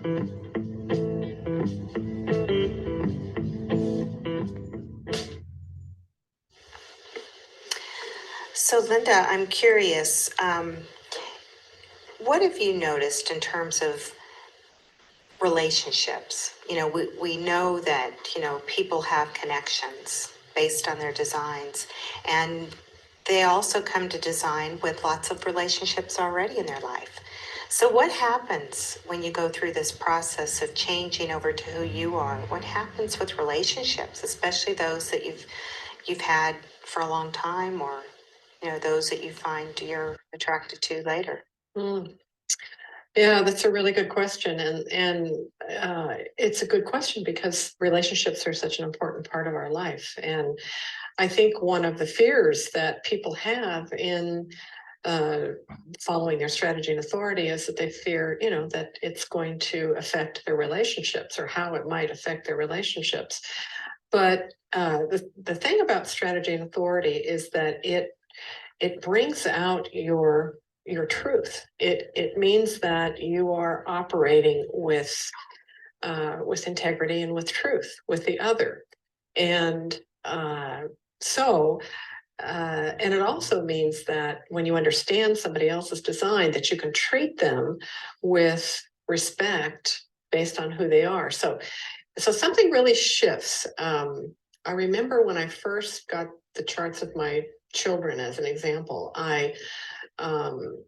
So, Lynda, I'm curious, what have you noticed in terms of relationships? We know that, people have connections based on their designs, and they also come to design with lots of relationships already in their life. So, what happens when you go through this process of changing over to who you are? What happens with relationships, especially those that you've had for a long time, or those that you find you're attracted to later? Mm. Yeah, that's a really good question, and it's a good question because relationships are such an important part of our life. And I think one of the fears that people have in uh, following their strategy and authority is that they fear, that it's going to affect their relationships or how it might affect their relationships. But the thing about strategy and authority is that it brings out your truth. It means that you are operating with integrity and with truth with the other, and so and it also means that when you understand somebody else's design, that you can treat them with respect based on who they are. So something really shifts. I remember when I first got the charts of my children as an example, um,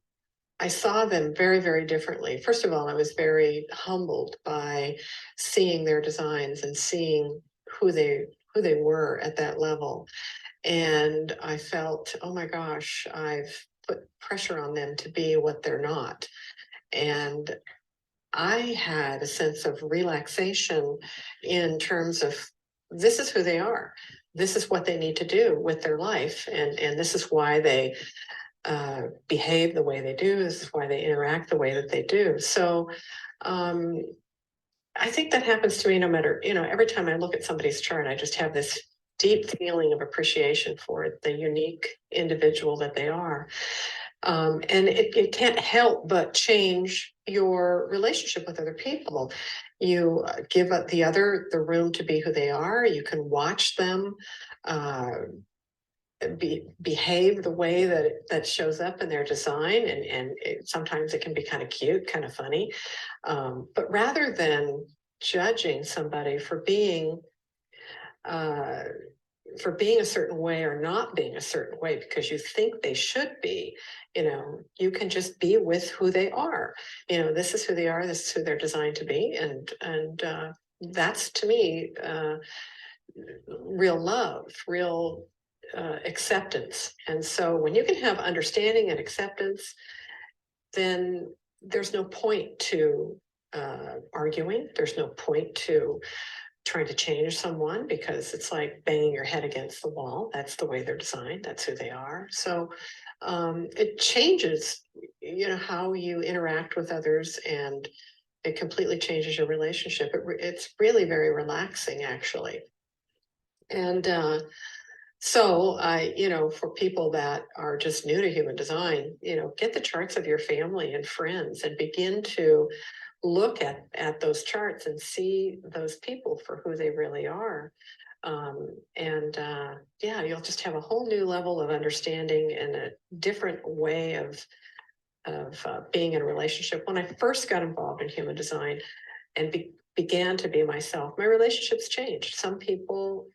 I saw them very, very differently. First of all, I was very humbled by seeing their designs and seeing who they were at that level. And I felt, oh my gosh, I've put pressure on them to be what they're not. And I had a sense of relaxation in terms of this is who they are. This is what they need to do with their life. And this is why they behave the way they do. This is why they interact the way that they do. So um, I think that happens to me no matter, every time I look at somebody's chart, I just have this deep feeling of appreciation for the unique individual that they are. And it can't help but change your relationship with other people. You give the other the room to be who they are. You can watch them behave the way that shows up in their design, and sometimes it can be kind of cute, kind of funny. But rather than judging somebody uh, for being a certain way or not being a certain way because you think they should be, you can just be with who they are. This is who they are. This is who they're designed to be, and that's to me real love, real acceptance. And so when you can have understanding and acceptance, then there's no point to arguing. There's no point to trying to change someone because it's like banging your head against the wall. That's the way they're designed. That's who they are. So it changes, how you interact with others, and it completely changes your relationship. It's really very relaxing, actually. And so for people that are just new to human design, get the charts of your family and friends and begin to look at those charts and see those people for who they really are. Yeah, you'll just have a whole new level of understanding and a different way of being in a relationship. When I first got involved in human design and began to be myself, my relationships changed. Some people,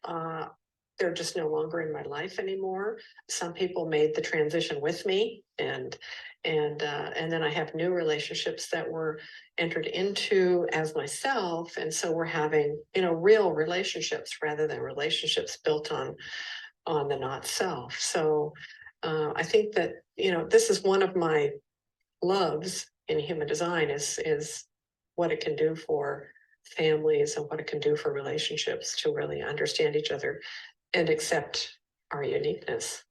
they're just no longer in my life anymore. Some people made the transition with me, and then I have new relationships that were entered into as myself, and so we're having real relationships rather than relationships built on the not self. So I think that this is one of my loves in human design is what it can do for families and what it can do for relationships to really understand each other and accept our uniqueness.